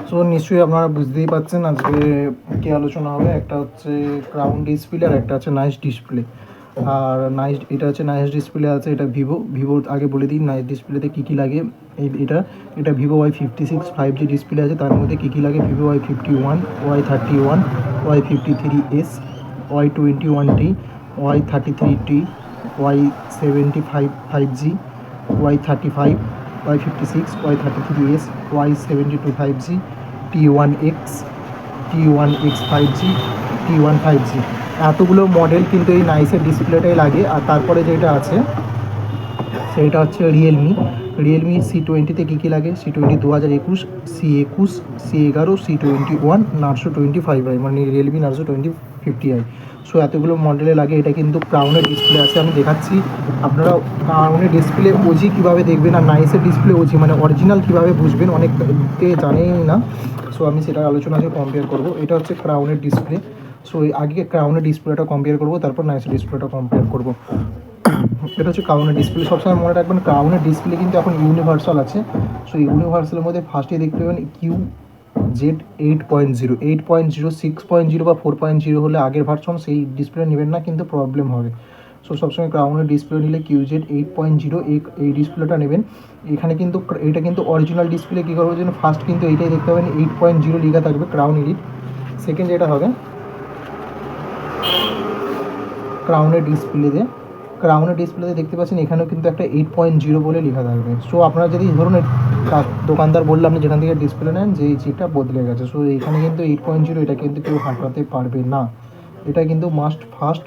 So নিশ্চয়ই আপনারা বুঝতেই পারছেন আজকে কী আলোচনা হবে। একটা হচ্ছে ক্রাউন ডিসপ্লে আর একটা হচ্ছে নাইস ডিসপ্লে। আর এটা হচ্ছে নাইস ডিসপ্লে আছে, এটা ভিভোর আগে বলে দিই নাইস ডিসপ্লেতে কী কী লাগে। এটা ভিভো Y56 5G ডিসপ্লে আছে, তার মধ্যে কী কী লাগে Vivo Y51, Y31, Y53s, Y21T, Y33T, Y75 5G, Y35, Y56, Y33s, Y72 5G, T1X, T1X 5G, T1 5G, এতগুলো মডেল কিন্তু এই নাইসের ডিসপ্লেটাই লাগে। আর তারপরে যেটা আছে সেটা হচ্ছে রিয়েলমি C20তে কী কী লাগে, C20 2021, C21, C11, C21, Narzo 25i, মানে রিয়েলমি নার্জো 2050i। সো এতগুলো মডেলে লাগে। এটা কিন্তু ক্রাউনের ডিসপ্লে আছে, আমি দেখাচ্ছি। আপনারা ক্রাউনের ডিসপ্লে ওজি কীভাবে দেখবেন আর নাইসের ডিসপ্লে ওজি মানে অরিজিনাল কীভাবে বুঝবেন, অনেকে জানেই না। সো আমি সেটার আলোচনা আজকে কম্পেয়ার করবো। এটা হচ্ছে ক্রাউনের ডিসপ্লে। সো আগে ক্রাউনের ডিসপ্লেটা কম্পেয়ার করবো, তারপর নাইসের ডিসপ্লেটা কম্পেয়ার করবো। এটা হচ্ছে ক্রাউনের ডিসপ্লে। সবসময় মনে রাখবেন ক্রাউনের ডিসপ্লে কিন্তু এখন ইউনিভার্সাল আছে। সো ইউনিভার্সালের মধ্যে ফার্স্টে দেখতে পাবেন QZ 8.0, 8.0, 6.0 বা 4.0 হলে আগের ভার্সন, সেই ডিসপ্লে নেবেন না, কিন্তু প্রবলেম হবে। সো সবসময় ক্রাউনের ডিসপ্লে নিলে QZ 8.0 এই ডিসপ্লেটা নেবেন। এখানে কিন্তু এটা কিন্তু অরিজিনাল ডিসপ্লে। কী করবো যেন ফার্স্ট কিন্তু এইটাই দেখতে পাবেন 8.0 লেখা থাকবে ক্রাউন এলিট। সেকেন্ড যেটা হবে ক্রাউনের ডিসপ্লেতে দেখতে পাচ্ছেন এখানেও কিন্তু একটা 8.0 বলে লেখা থাকবে। সো আপনারা যদি ধরুন দোকানদার বললে আপনি যেখান থেকে ডিসপ্লে নেন যে এই চিপটা বদলে গেছে, সো এখানে কিন্তু 8.0, এটা কিন্তু কেউ হাঁটাতে পারবে না, এটা কিন্তু মাস্ট ফার্স্ট।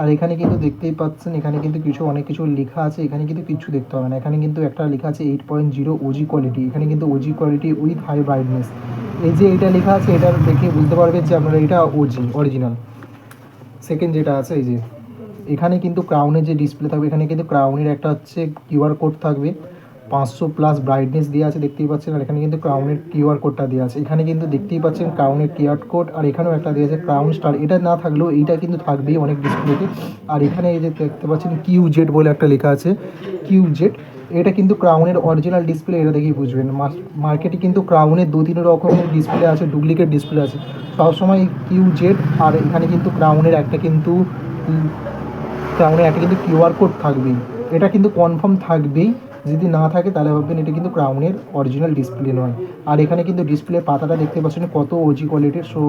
আর এখানে কিন্তু দেখতেই পাচ্ছেন এখানে কিন্তু অনেক কিছু লেখা আছে, এখানে কিন্তু কিছু দেখতে হবে না। এখানে কিন্তু একটা লেখা আছে 8.0 ওজি কোয়ালিটি, এখানে কিন্তু OG quality with high brightness. এই যে এটা লেখা আছে, এটা দেখে বুঝতে পারবেন যে আপনারা এটা অরিজিনাল। সেকেন্ড যেটা আছে এই যে এখানে কিন্তু ক্রাউনের যে ডিসপ্লে থাকবে, এখানে কিন্তু ক্রাউনের একটা হচ্ছে QR কোড থাকবে, 500+ ব্রাইটনেস দেওয়া আছে দেখতেই পাচ্ছেন। আর এখানে কিন্তু ক্রাউনের QR কোডটা দেওয়া আছে, এখানে কিন্তু দেখতেই পাচ্ছেন ক্রাউনের QR কোড। আর এখানেও একটা দেওয়া আছে ক্রাউন স্টার, এটা না থাকলেও এইটা কিন্তু থাকবেই অনেক ডিসপ্লেতে। আর এখানে এই যে দেখতে পাচ্ছেন QZ বলে একটা লেখা আছে, QZ, এটা কিন্তু ক্রাউনের অরিজিনাল ডিসপ্লে, এটা দেখেই বুঝবেন। মার্কেটে কিন্তু ক্রাউনের 2-3 রকমের ডিসপ্লে আছে, ডুপ্লিকেট ডিসপ্লে আছে। সবসময় QZ, আর এখানে কিন্তু ক্রাউনের একটা কিন্তু QR কোড থাকবেই, এটা কিন্তু কনফার্ম থাকবেই। যদি না থাকে তাহলে ভাববেন এটা কিন্তু ক্রাউনের অরিজিনাল ডিসপ্লে নয়। আর এখানে কিন্তু ডিসপ্লের পাতাটা দেখতে পাচ্ছেন কত ওজি কোয়ালিটির। সো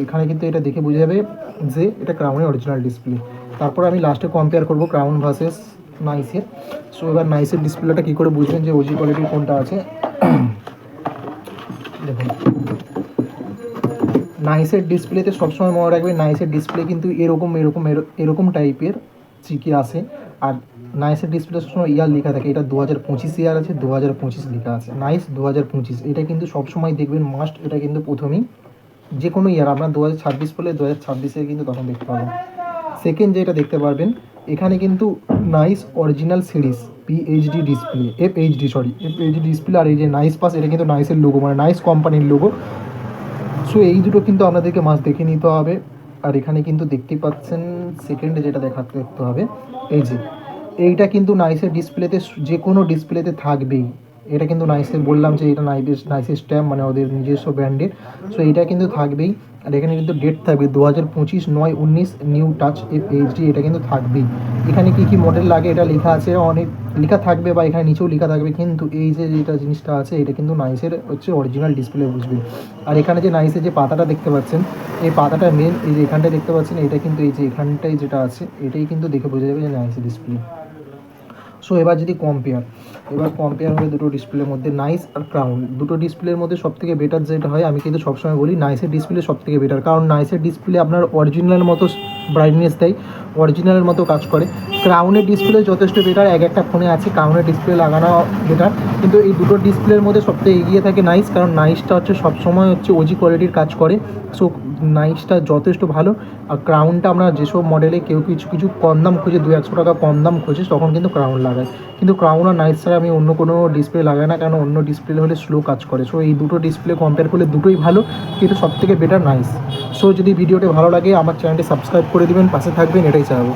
এখানে কিন্তু এটা দেখে বোঝা যাবে যে এটা ক্রাউনের অরিজিনাল ডিসপ্লে। তারপর আমি লাস্টে কম্পেয়ার করবো ক্রাউন ভার্সেস নাইসের। সো এবার নাইসের ডিসপ্লেটা কী করে বুঝবেন যে ওজি কোয়ালিটির কোনটা আছে, দেখুন নাইসের ডিসপ্লেতে সবসময় মনে রাখবেন নাইসের ডিসপ্লে কিন্তু এরকম টাইপের চিকি আসে। আর নাইসের ডিসপ্লে সবসময় ইয়ার লেখা থাকে, এটা 2025 ইয়ার আছে, 2025 লেখা আছে, নাইস 2025, এটা কিন্তু সবসময় দেখবেন মাস্ট। এটা কিন্তু প্রথমেই যে কোনো ইয়ার আপনার 2026 বলে 2026-এ কিন্তু তখন দেখতে পাবেন। সেকেন্ড যেটা দেখতে পারবেন এখানে কিন্তু Nice original series FHD display, আর এই যে নাইস পাস, এটা কিন্তু নাইসের লোগো, মানে নাইস কোম্পানির লোগো। সো এই দুটো কিন্তু আপনাদেরকে মাস্ট দেখে নিতে হবে। আর এখানে কিন্তু দেখতেই পাচ্ছেন সেকেন্ডে যেটা দেখতে হবে এই যে এইটা কিন্তু নাইসের ডিসপ্লেতে, যে কোনো ডিসপ্লেতে থাকবেই। এটা কিন্তু নাইসের বললাম যে এটা নাইসের স্ট্যাম্প, মানে ওদের নিজস্ব ব্র্যান্ডের। সো এইটা কিন্তু থাকবেই। আর এখানে কিন্তু ডেট থাকবে 2025/9/19 নিউ টাচ FHD, এটা কিন্তু থাকবেই। এখানে কী কী মডেল লাগে এটা লেখা আছে, অনেক লেখা থাকবে বা এখানে নিচেও লেখা থাকবে, কিন্তু এই যে যেটা জিনিসটা আছে এটা কিন্তু নাইসের হচ্ছে অরিজিনাল ডিসপ্লে বুঝবেন। আর এখানে যে নাইসের যে পাতাটা দেখতে পাচ্ছেন, এই পাতাটা মেন, এই যে এখানটায় দেখতে পাচ্ছেন, এটা কিন্তু এই যে এখানটায় যেটা আছে এটাই কিন্তু দেখে বোঝা যাবে যে নাইসের ডিসপ্লে। সো এবার যদি কম্পেয়ার হবে দুটো ডিসপ্লের মধ্যে, নাইস আর ক্রাউন, দুটো ডিসপ্লের মধ্যে সবথেকে বেটার যেটা হয়, আমি কিন্তু সবসময় বলি নাইসের ডিসপ্লে সবথেকে বেটার। কারণ নাইসের ডিসপ্লে আপনার অরিজিনালের মতো ব্রাইটনেস দেয়, অরিজিনালের মতো কাজ করে। ক্রাউনের ডিসপ্লে যথেষ্ট বেটার, একটা ফোনে আছে ক্রাউনের ডিসপ্লে লাগানো বেটার, কিন্তু এই দুটো ডিসপ্লের মধ্যে সবথেকে এগিয়ে থাকে নাইস, কারণ নাইসটা হচ্ছে সবসময় হচ্ছে ওজি কোয়ালিটির কাজ করে। সো নাইসটা যথেষ্ট ভালো। আর ক্রাউনটা আমরা যেসব মডেলে কেউ কিছু কম দাম খোঁজে, 200-100 টাকা কম দাম খোঁজে, তখন কিন্তু ক্রাউন লাগায়। কিন্তু ক্রাউন আর নাইস ছাড়া আমি অন্য কোনো ডিসপ্লে লাগাই না, কারণ অন্য ডিসপ্লে হলে স্লো কাজ করে। সো এই দুটো ডিসপ্লে কম্পেয়ার করলে দুটোই ভালো, কিন্তু সবথেকে বেটার নাইস। সো যদি ভিডিওটি ভালো লাগে আমার চ্যানেলটি সাবস্ক্রাইব করে দিবেন, পাশে থাকবেন, এটাই চাইবো।